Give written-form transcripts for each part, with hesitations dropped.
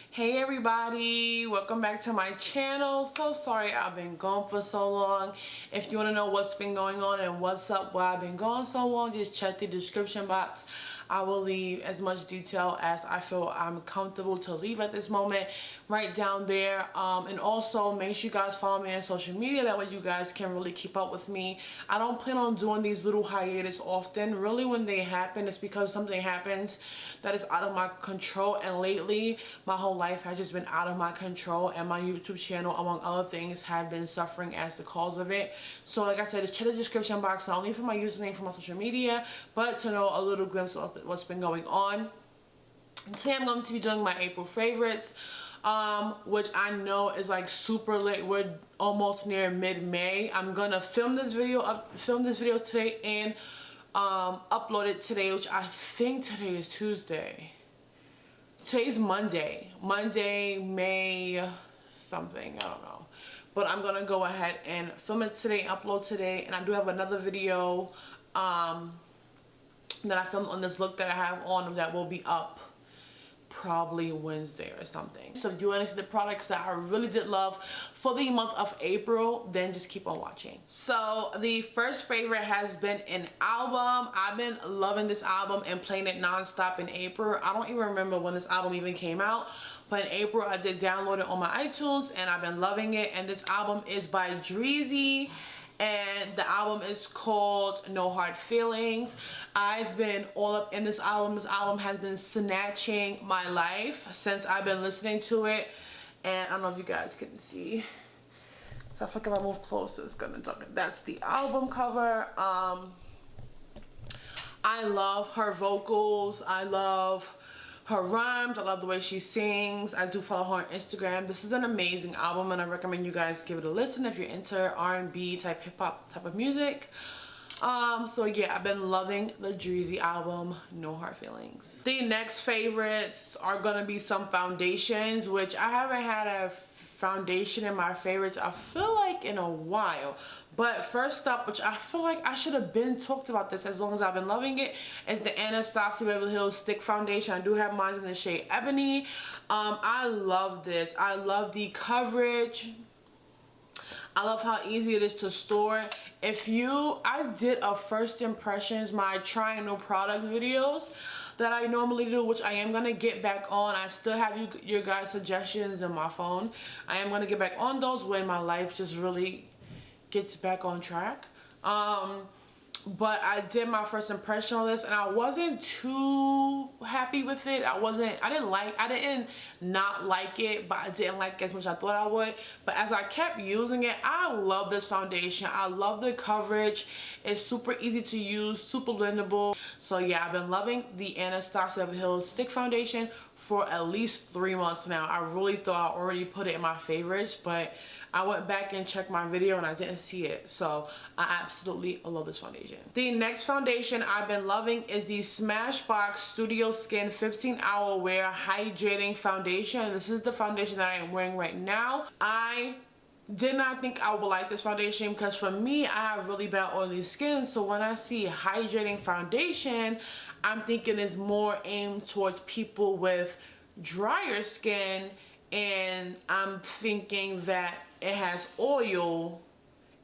Hey everybody, welcome back to my channel. So sorry I've been gone for so long. If you want to know what's been going on and what's up why I've been gone so long, just check the description box. I will leave as much detail as I feel I'm comfortable to leave at this moment right down there. And also make sure you guys follow me on social media, that way you guys can really keep up with me. I don't plan on doing these little hiatus often. Really, when they happen, it's because something happens that is out of my control, and lately my whole life has just been out of my control, and my YouTube channel, among other things, have been suffering as the cause of it. So like I said, just check the description box, not only for my username for my social media, but to know a little glimpse of what's been going on. Today I'm going to be doing my April favorites, which I know is like super late. We're almost near mid-May. I'm gonna film this video today and upload it today, which I think today is Tuesday. Today's Monday, May something, I don't know, but I'm gonna go ahead and film it today, upload today. And I do have another video that I filmed on this look that I have on that will be up probably Wednesday or something. So if you want to see the products that I really did love for the month of April, then just keep on watching. So the first favorite has been an album. I've been loving this album and playing it non-stop in April. I don't even remember when this album even came out, but in April I did download it on my iTunes and I've been loving it. And this album is by Dreezy, and the album is called No Hard Feelings. I've been all up in this album. This album has been snatching my life since I've been listening to it. And I don't know if you guys can see, so I feel like if I move closer it's gonna jump in. That's the album cover. I love her vocals, I love her rhymes, I love the way she sings. I do follow her on Instagram. This is an amazing album and I recommend you guys give it a listen if you're into R&B type, hip-hop type of music. So yeah, I've been loving the Dreezy album, No Hard Feelings. The next favorites are gonna be some foundations, which I haven't had a foundation in my favorites I feel like in a while. But first up, which I feel like I should have been talked about this as long as I've been loving it, is the Anastasia Beverly Hills Stick Foundation. I do have mine in the shade Ebony. I love this. I love the coverage. I love how easy it is to store. I did a first impressions, my trying new products videos that I normally do, which I am gonna get back on. I still have your guys' suggestions in my phone. I am gonna get back on those when my life just really gets back on track. But I did my first impression on this and I wasn't too happy with it. I didn't not like it, but I didn't like it as much as I thought I would. But as I kept using it, I love this foundation. I love the coverage. It's super easy to use, super blendable. So yeah, I've been loving the Anastasia Beverly Hills Stick Foundation for at least 3 months now. I really thought I already put it in my favorites, but I went back and checked my video and I didn't see it. So I absolutely love this foundation. The next foundation I've been loving is the Smashbox Studio Skin 15-Hour Wear Hydrating Foundation. This is the foundation that I am wearing right now. I did not think I would like this foundation because for me, I have really bad oily skin. So when I see hydrating foundation, I'm thinking it's more aimed towards people with drier skin, and I'm thinking that it has oil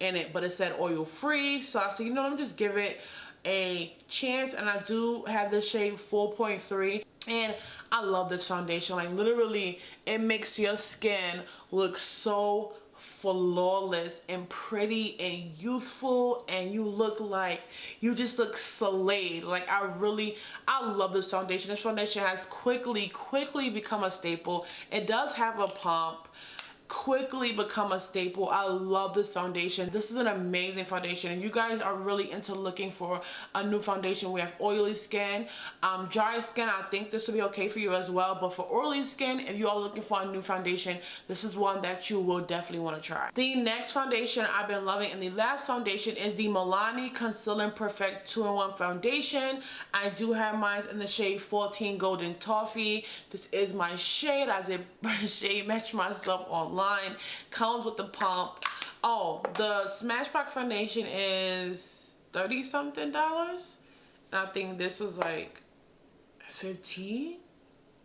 in it, but it said oil free. So I said, you know, let me just give it a chance. And I do have the shade 4.3 and I love this foundation. Like literally it makes your skin look so flawless and pretty and youthful, and you look like you just look slayed. Like I love this foundation. This foundation has quickly become a staple. It does have a pump, quickly become a staple. I love this foundation. This is an amazing foundation. And you guys are really into looking for a new foundation. We have oily skin, dry skin. I think this will be okay for you as well. But for oily skin, if you are looking for a new foundation, this is one that you will definitely want to try. The next foundation I've been loving, and the last foundation, is the Milani Conceal and Perfect 2-in-1 Foundation. I do have mine in the shade 14 Golden Toffee. This is my shade. I did shade match myself online. Comes with the pump. Oh, the Smashbox foundation is $30 something, and I think this was like 15.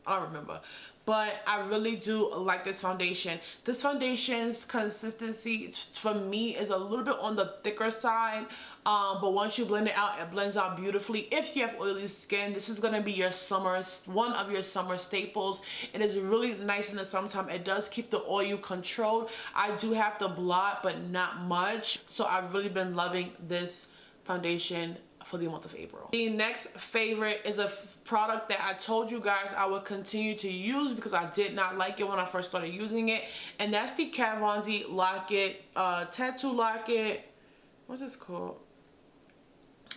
I don't remember, but I really do like this foundation. This foundation's consistency for me is a little bit on the thicker side, but once you blend it out, it blends out beautifully. If you have oily skin, this is gonna be your one of your summer staples. It is really nice in the summertime. It does keep the oil controlled. I do have to blot, but not much. So I've really been loving this foundation for the month of April. The next favorite is a product that I told you guys I would continue to use because I did not like it when I first started using it, and that's the Kat Von D Lock-It Tattoo Lock-It. What's this called?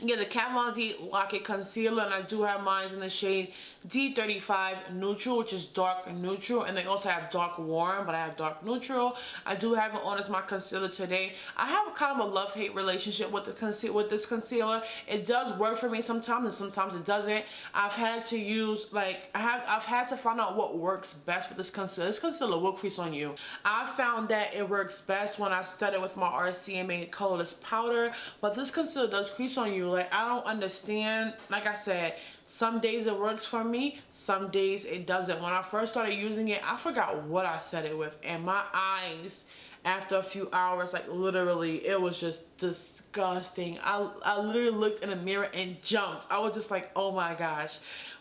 Yeah, the Kat Von D Lock-It Concealer, and I do have mine in the shade D35 Neutral, which is dark neutral, and they also have dark warm, but I have dark neutral. I do have it on as my concealer today. I have kind of a love-hate relationship with this concealer. It does work for me sometimes, and sometimes it doesn't. I've had to use, like, I've had to find out what works best with this concealer. This concealer will crease on you. I found that it works best when I set it with my RCMA colorless powder, but this concealer does crease on you. Like, I don't understand. Like I said, some days it works for me, some days it doesn't. When I first started using it, I forgot what I set it with, and my eyes, after a few hours, like literally, it was just disgusting. I literally looked in the mirror and jumped. I was just like, oh my gosh.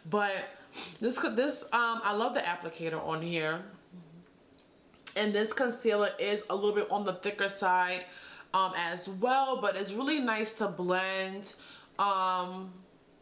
But this I love the applicator on here, and this concealer is a little bit on the thicker side as well, but it's really nice to blend.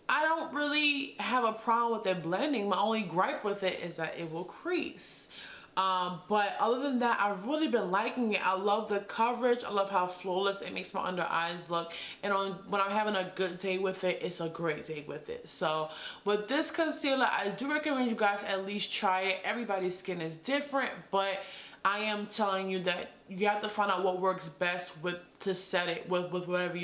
I don't really have a problem with it blending. My only gripe with it is that it will crease. But other than that, I've really been liking it. I love the coverage. I love how flawless it makes my under eyes look. And when I'm having a good day with it, it's a great day with it. So with this concealer, I do recommend you guys at least try it. Everybody's skin is different, but I am telling you that you have to find out what works best to set it with whatever it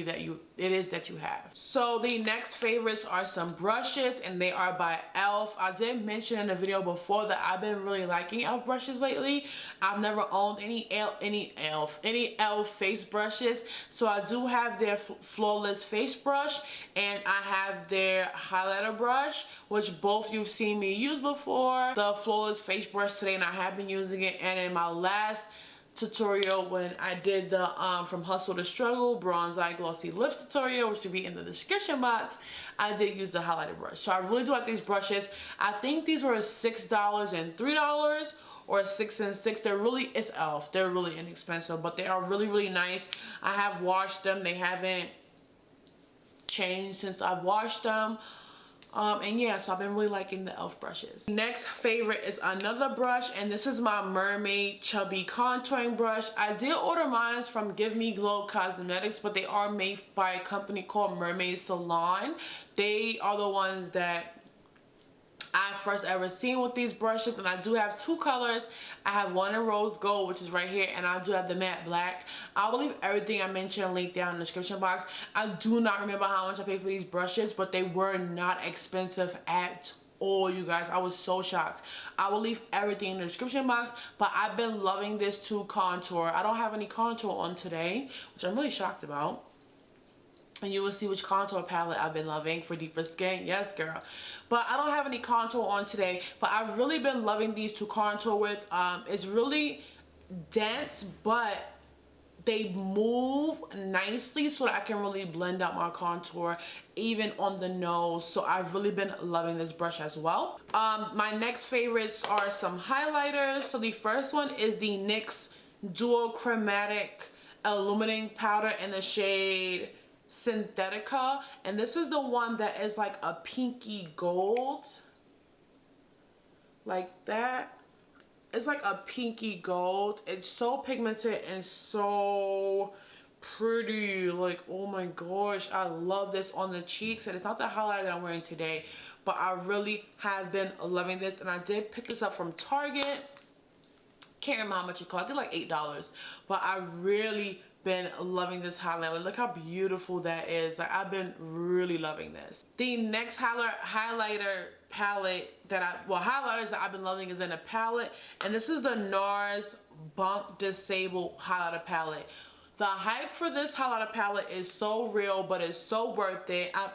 is that you have. So the next favorites are some brushes, and they are by e.l.f. I did mention in the video before that I've been really liking e.l.f. brushes lately. I've never owned any e.l.f. face brushes, so I do have their flawless face brush, and I have their highlighter brush, which both you've seen me use before. The flawless face brush today, and I have been using it, and in my last tutorial when I did the From Hustle to Struggle Bronze Eye Glossy Lips tutorial, which will be in the description box, I did use the highlighter brush. So I really do like these brushes. I think these were $6 and $3, or $6 and $6. It's e.l.f. They're really inexpensive, but they are really, really nice. I have washed them. They haven't changed since I've washed them. And yeah, so I've been really liking the e.l.f. brushes. Next favorite is another brush, and this is my Mermaid Chubby Contouring Brush. I did order mine from Give Me Glow Cosmetics, but they are made by a company called Mermaid Salon. They are the ones that I first ever seen with these brushes, and I do have two colors. I have one in rose gold, which is right here, and I do have the matte black. I will leave everything I mentioned linked down in the description box. I do not remember how much I paid for these brushes, but they were not expensive at all, you guys. I was so shocked. I will leave everything in the description box, but I've been loving this to contour. I don't have any contour on today, which I'm really shocked about. And you will see which contour palette I've been loving for deeper skin. Yes, girl. But I don't have any contour on today. But I've really been loving these to contour with. It's really dense, but they move nicely so that I can really blend out my contour even on the nose. So I've really been loving this brush as well. My next favorites are some highlighters. So the first one is the NYX Dual Chromatic Illuminating Powder in the shade Synthetica, and this is the one that is like a pinky gold, like that. It's like a pinky gold. It's so pigmented and so pretty. Like, oh my gosh, I love this on the cheeks. And it's not the highlighter that I'm wearing today, but I really have been loving this, and I did pick this up from Target. Can't remember how much it cost. I think like $8, but I really been loving this highlighter. Look how beautiful that is. Like, I've been really loving this. The next highlighter palette highlighters that I've been loving is in a palette, and this is the NARS Bump Disable highlighter palette. The hype for this highlighter palette is so real, but it's so worth it. I've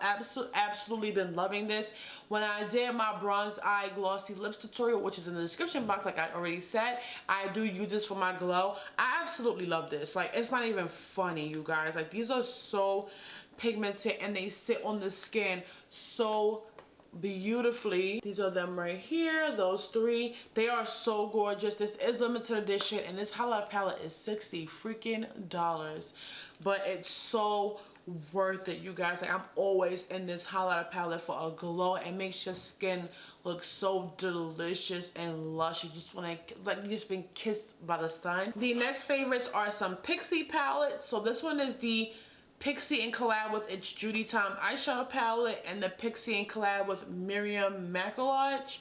absolutely been loving this. When I did my bronze eye glossy lips tutorial, which is in the description box, like I already said, I do use this for my glow. I absolutely love this. Like, it's not even funny, you guys. Like, these are so pigmented and they sit on the skin so beautifully. These are them right here, those three. They are so gorgeous. This is limited edition and this highlight palette is $60 freaking dollars, but it's so worth it, you guys. Like, I'm always in this highlighter palette for a glow. It makes your skin look so delicious and lush. You just want to, like, you just been kissed by the sun. The next favorites are some Pixi palettes. So this one is the Pixi in collab with It's Judy Time eyeshadow palette, and the Pixi in collab with Miriam Maculage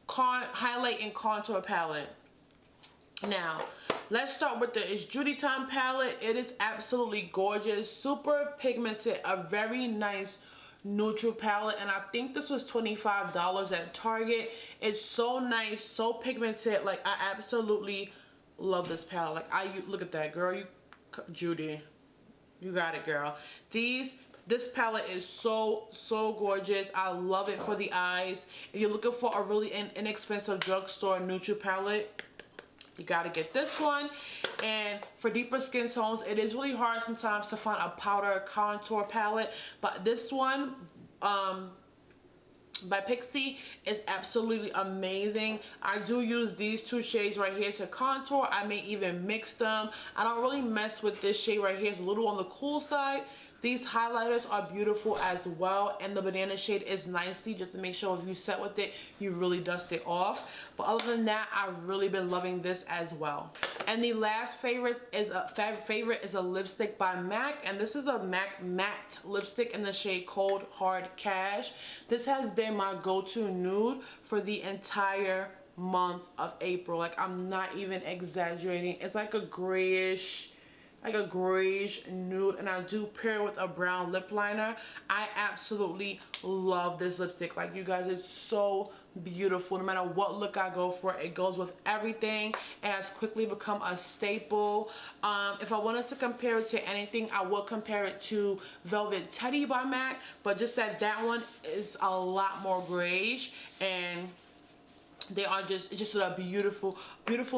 highlight and contour palette. Now, let's start with the It's Judy Time palette. It is absolutely gorgeous, super pigmented, a very nice neutral palette, and I think this was $25 at Target. It's so nice, so pigmented. Like, I absolutely love this palette. Like, look at that, girl. Judy. You got it, girl. This palette is so gorgeous. I love it for the eyes. If you're looking for a really inexpensive drugstore neutral palette, you gotta get this one. And for deeper skin tones, it is really hard sometimes to find a powder contour palette, but this one by Pixi is absolutely amazing. I do use these two shades right here to contour. I may even mix them. I don't really mess with this shade right here. It's a little on the cool side. These highlighters are beautiful as well, and the banana shade is nicely, just to make sure if you set with it, you really dust it off. But other than that, I've really been loving this as well. And the last favorite is a lipstick by MAC, and this is a MAC matte lipstick in the shade Cold Hard Cash. This has been my go-to nude for the entire month of April. Like, I'm not even exaggerating. It's like a grayish nude, and I do pair it with a brown lip liner. I absolutely love this lipstick. Like, you guys, it's so beautiful. No matter what look I go for, it goes with everything. It has quickly become a staple. If I wanted to compare it to anything, I would compare it to Velvet Teddy by MAC, but just that one is a lot more grayish, and they are it's just a beautiful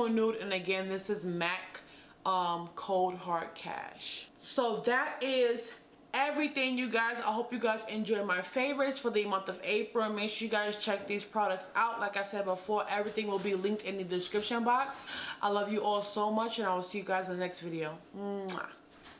nude. And again, this is MAC Cold Hard Cash. So that is everything, you guys. I hope you guys enjoy my favorites for the month of April. Make sure you guys check these products out. Like I said before, everything will be linked in the description box. I love you all so much, and I will see you guys in the next video. Mwah.